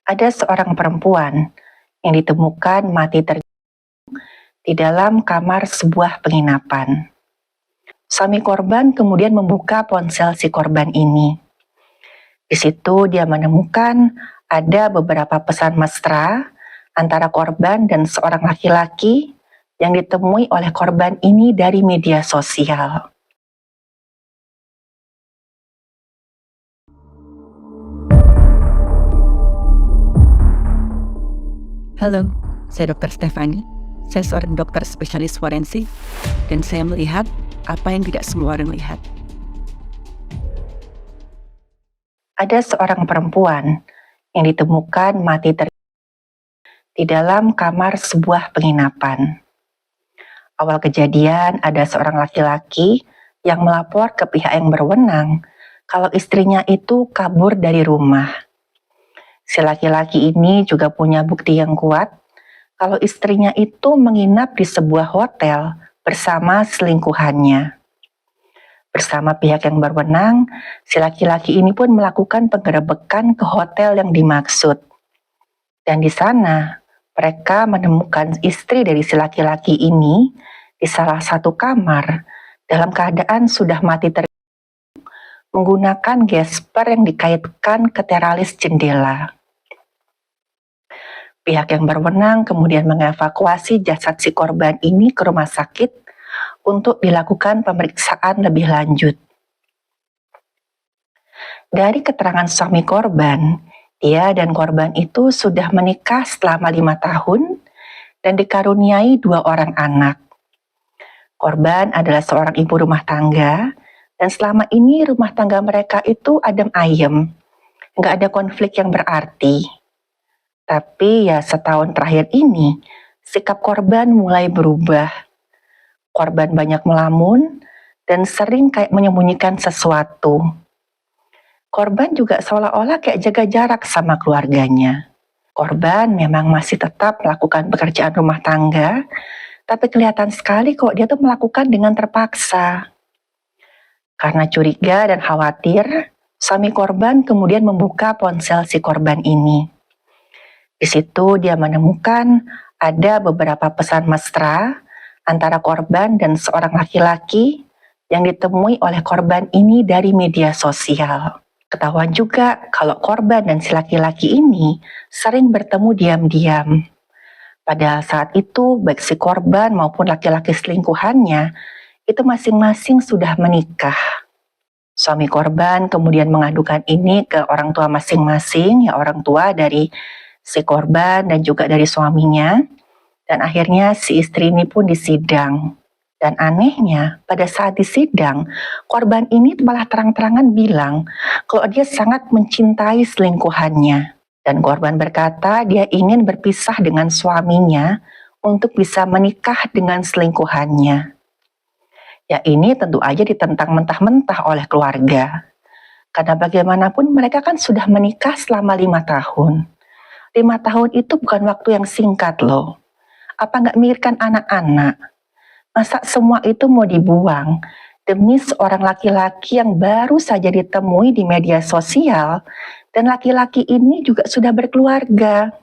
Ada seorang perempuan yang ditemukan mati di dalam kamar sebuah penginapan. Suami korban kemudian membuka ponsel si korban ini. Di situ dia menemukan ada beberapa pesan mesra antara korban dan seorang laki-laki yang ditemui oleh korban ini dari media sosial. Halo, saya Dr. Stefani. Saya seorang dokter spesialis forensik dan saya melihat apa yang tidak semua orang lihat. Ada seorang perempuan yang ditemukan mati di dalam kamar sebuah penginapan. Awal kejadian ada seorang laki-laki yang melapor ke pihak yang berwenang kalau istrinya itu kabur dari rumah. Si laki-laki ini juga punya bukti yang kuat kalau istrinya itu menginap di sebuah hotel bersama selingkuhannya. Bersama pihak yang berwenang, si laki-laki ini pun melakukan penggerebekan ke hotel yang dimaksud. Dan di sana, mereka menemukan istri dari si laki-laki ini di salah satu kamar dalam keadaan sudah mati menggunakan gesper yang dikaitkan ke teralis jendela. Pihak yang berwenang kemudian mengevakuasi jasad si korban ini ke rumah sakit untuk dilakukan pemeriksaan lebih lanjut. Dari keterangan suami korban, dia dan korban itu sudah menikah selama 5 tahun dan dikaruniai 2 orang anak. Korban adalah seorang ibu rumah tangga dan selama ini rumah tangga mereka itu adem ayem, nggak ada konflik yang berarti. Tapi ya setahun terakhir ini, sikap korban mulai berubah. Korban banyak melamun dan sering kayak menyembunyikan sesuatu. Korban juga seolah-olah kayak jaga jarak sama keluarganya. Korban memang masih tetap melakukan pekerjaan rumah tangga, tapi kelihatan sekali kok dia tuh melakukan dengan terpaksa. Karena curiga dan khawatir, suami korban kemudian membuka ponsel si korban ini. Di situ dia menemukan ada beberapa pesan mesra antara korban dan seorang laki-laki yang ditemui oleh korban ini dari media sosial. Ketahuan juga kalau korban dan si laki-laki ini sering bertemu diam-diam. Padahal saat itu baik si korban maupun laki-laki selingkuhannya itu masing-masing sudah menikah. Suami korban kemudian mengadukan ini ke orang tua masing-masing, ya orang tua dari si korban dan juga dari suaminya. Dan akhirnya si istri ini pun disidang. Dan anehnya pada saat disidang, korban ini malah terang-terangan bilang kalau dia sangat mencintai selingkuhannya. Dan korban berkata dia ingin berpisah dengan suaminya untuk bisa menikah dengan selingkuhannya. Ya ini tentu aja ditentang mentah-mentah oleh keluarga. Karena bagaimanapun mereka kan sudah menikah selama 5 tahun. 5 tahun itu bukan waktu yang singkat loh. Apa nggak mikirkan anak-anak? Masa semua itu mau dibuang demi seorang laki-laki yang baru saja ditemui di media sosial dan laki-laki ini juga sudah berkeluarga.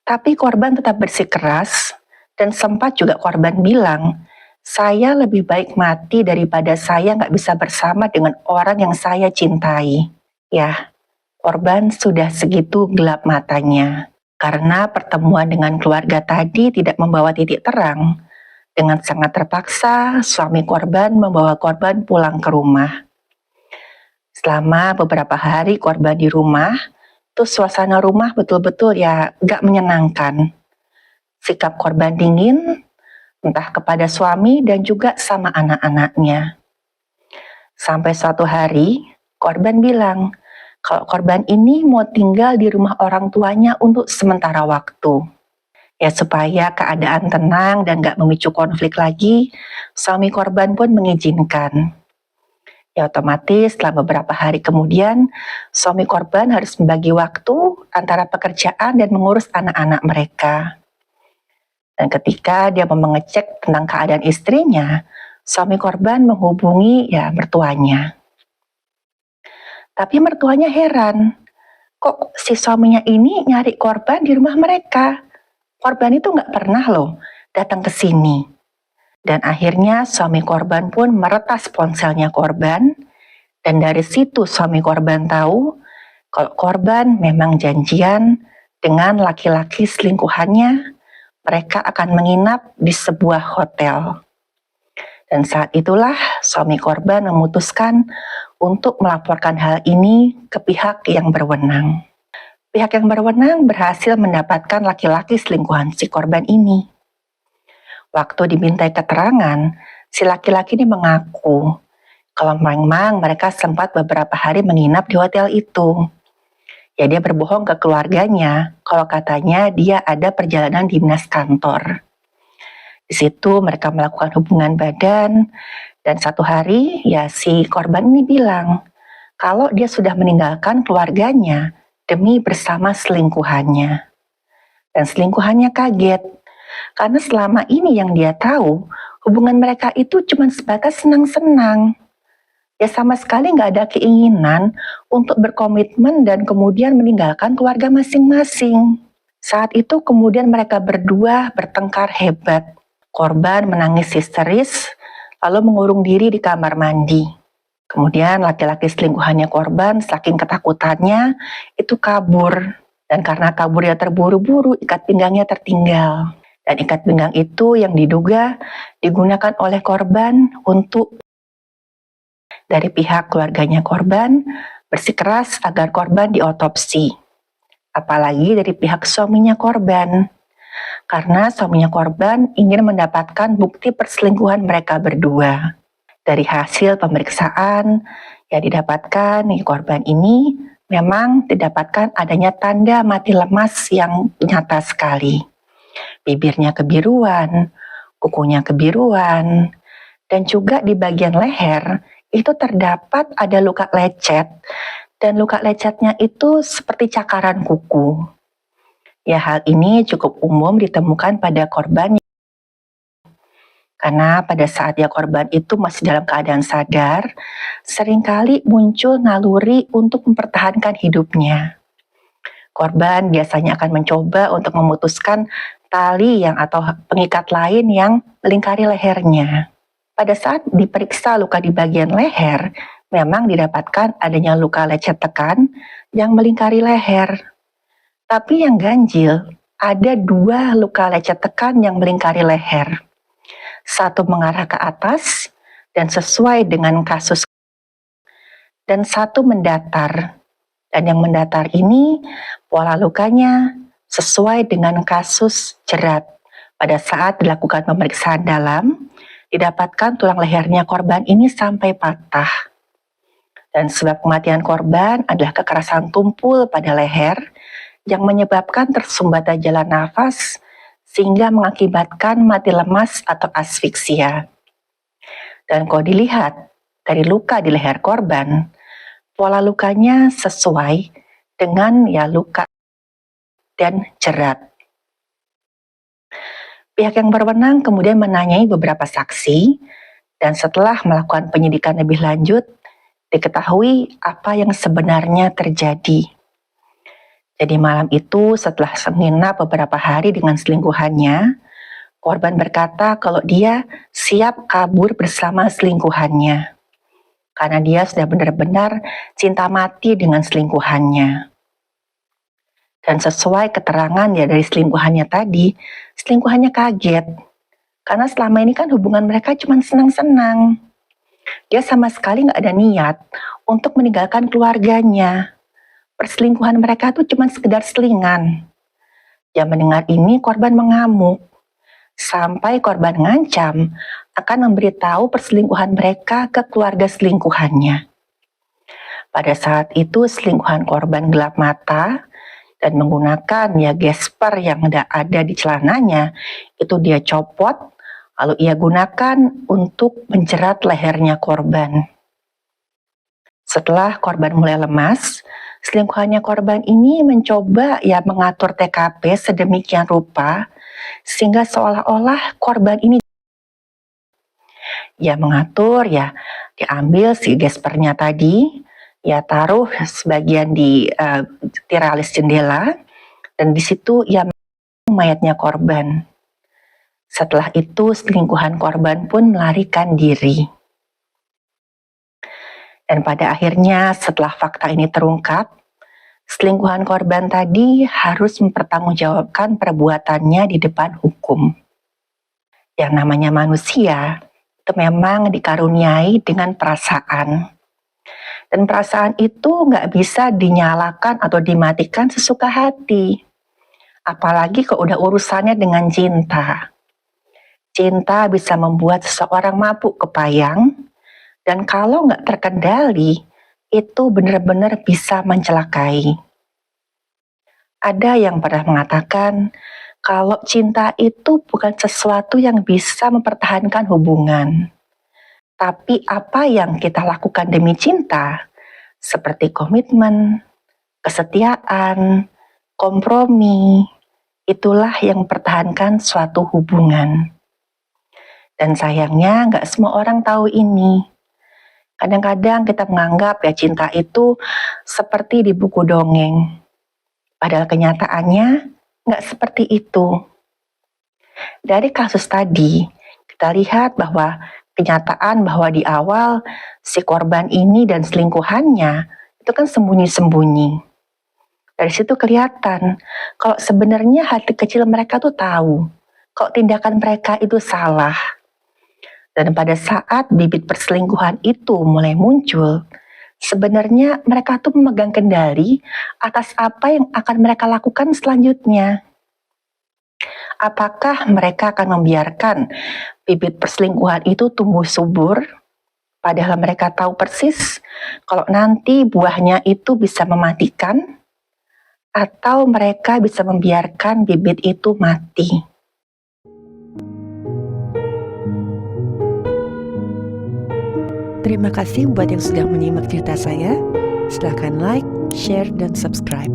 Tapi korban tetap bersikeras dan sempat juga korban bilang, saya lebih baik mati daripada saya nggak bisa bersama dengan orang yang saya cintai. Ya, korban sudah segitu gelap matanya. Karena pertemuan dengan keluarga tadi tidak membawa titik terang. Dengan sangat terpaksa, suami korban membawa korban pulang ke rumah. Selama beberapa hari korban di rumah, tuh suasana rumah betul-betul ya gak menyenangkan. Sikap korban dingin, entah kepada suami dan juga sama anak-anaknya. Sampai suatu hari, korban bilang, kalau korban ini mau tinggal di rumah orang tuanya untuk sementara waktu. Ya supaya keadaan tenang dan gak memicu konflik lagi, suami korban pun mengizinkan. Ya otomatis setelah beberapa hari kemudian, suami korban harus membagi waktu antara pekerjaan dan mengurus anak-anak mereka. Dan ketika dia mau mengecek tentang keadaan istrinya, suami korban menghubungi mertuanya. Tapi mertuanya heran, kok si suaminya ini nyari korban di rumah mereka. Korban itu nggak pernah loh datang ke sini. Dan akhirnya suami korban pun meretas ponselnya korban, dan dari situ suami korban tahu kalau korban memang janjian dengan laki-laki selingkuhannya, mereka akan menginap di sebuah hotel. Dan saat itulah suami korban memutuskan untuk melaporkan hal ini ke pihak yang berwenang. Pihak yang berwenang berhasil mendapatkan laki-laki selingkuhan si korban ini. Waktu dimintai keterangan, si laki-laki ini mengaku kalau memang mereka sempat beberapa hari menginap di hotel itu. Ya, dia berbohong ke keluarganya kalau katanya dia ada perjalanan dinas kantor. Di situ mereka melakukan hubungan badan, dan satu hari ya si korban ini bilang kalau dia sudah meninggalkan keluarganya demi bersama selingkuhannya. Dan selingkuhannya kaget, karena selama ini yang dia tahu, hubungan mereka itu cuma sebatas senang-senang. Ya sama sekali nggak ada keinginan untuk berkomitmen dan kemudian meninggalkan keluarga masing-masing. Saat itu kemudian mereka berdua bertengkar hebat. Korban menangis histeris, lalu mengurung diri di kamar mandi. Kemudian laki-laki selingkuhannya korban saking ketakutannya itu kabur. Dan karena kaburnya terburu-buru, ikat pinggangnya tertinggal. Dan ikat pinggang itu yang diduga digunakan oleh korban untuk dari pihak keluarganya korban bersikeras agar korban diotopsi. Apalagi dari pihak suaminya korban. Karena suaminya korban ingin mendapatkan bukti perselingkuhan mereka berdua. Dari hasil pemeriksaan yang didapatkan korban ini memang didapatkan adanya tanda mati lemas yang nyata sekali. Bibirnya kebiruan, kukunya kebiruan, dan juga di bagian leher itu terdapat ada luka lecet, dan luka lecetnya itu seperti cakaran kuku. Ya, hal ini cukup umum ditemukan pada korban karena pada saat ya korban itu masih dalam keadaan sadar, seringkali muncul naluri untuk mempertahankan hidupnya. Korban biasanya akan mencoba untuk memutuskan tali yang atau pengikat lain yang melingkari lehernya. Pada saat diperiksa luka di bagian leher, memang didapatkan adanya luka lecet tekan yang melingkari leher. Tapi yang ganjil, ada 2 luka lecet tekan yang melingkari leher. Satu mengarah ke atas dan sesuai dengan kasus, dan satu mendatar. Dan yang mendatar ini pola lukanya sesuai dengan kasus jerat. Pada saat dilakukan pemeriksaan dalam, didapatkan tulang lehernya korban ini sampai patah. Dan sebab kematian korban adalah kekerasan tumpul pada leher yang menyebabkan tersumbatnya jalan nafas sehingga mengakibatkan mati lemas atau asfiksia. Dan kalau dilihat dari luka di leher korban, pola lukanya sesuai dengan ya luka dan jerat. Pihak yang berwenang kemudian menanyai beberapa saksi, dan setelah melakukan penyidikan lebih lanjut, diketahui apa yang sebenarnya terjadi. Jadi malam itu setelah menginap beberapa hari dengan selingkuhannya, korban berkata kalau dia siap kabur bersama selingkuhannya. Karena dia sudah benar-benar cinta mati dengan selingkuhannya. Dan sesuai keterangan ya dari selingkuhannya tadi, selingkuhannya kaget. Karena selama ini kan hubungan mereka cuma senang-senang. Dia sama sekali nggak ada niat untuk meninggalkan keluarganya. Perselingkuhan mereka tuh cuma sekedar selingan. Yang mendengar ini korban mengamuk. Sampai korban ngancam akan memberitahu perselingkuhan mereka ke keluarga selingkuhannya. Pada saat itu selingkuhan korban gelap mata dan menggunakan ya gesper yang ada di celananya, itu dia copot, lalu ia gunakan untuk menjerat lehernya korban. Setelah korban mulai lemas, selingkuhannya korban ini mencoba ya mengatur TKP sedemikian rupa sehingga seolah-olah korban ini ya mengatur ya diambil si gespernya tadi, Ia taruh sebagian di tiralis jendela, dan di situ ia mayatnya korban. Setelah itu selingkuhan korban pun melarikan diri. Dan pada akhirnya setelah fakta ini terungkap, selingkuhan korban tadi harus mempertanggungjawabkan perbuatannya di depan hukum. Yang namanya manusia itu memang dikaruniai dengan perasaan. Dan perasaan itu nggak bisa dinyalakan atau dimatikan sesuka hati. Apalagi kalau udah urusannya dengan cinta. Cinta bisa membuat seseorang mabuk kepayang, dan kalau nggak terkendali, itu benar-benar bisa mencelakai. Ada yang pernah mengatakan, kalau cinta itu bukan sesuatu yang bisa mempertahankan hubungan. Tapi apa yang kita lakukan demi cinta, seperti komitmen, kesetiaan, kompromi, itulah yang mempertahankan suatu hubungan. Dan sayangnya nggak semua orang tahu ini. Kadang-kadang kita menganggap ya cinta itu seperti di buku dongeng. Padahal kenyataannya nggak seperti itu. Dari kasus tadi, kita lihat bahwa kenyataan bahwa di awal si korban ini dan selingkuhannya itu kan sembunyi-sembunyi. Dari situ kelihatan kalau sebenarnya hati kecil mereka tuh tahu kalau tindakan mereka itu salah. Dan pada saat bibit perselingkuhan itu mulai muncul, sebenarnya mereka tuh memegang kendali atas apa yang akan mereka lakukan selanjutnya. Apakah mereka akan membiarkan bibit perselingkuhan itu tumbuh subur, padahal mereka tahu persis kalau nanti buahnya itu bisa mematikan, atau mereka bisa membiarkan bibit itu mati? Terima kasih buat yang sudah menyimak cerita saya. Silahkan like, share, dan subscribe.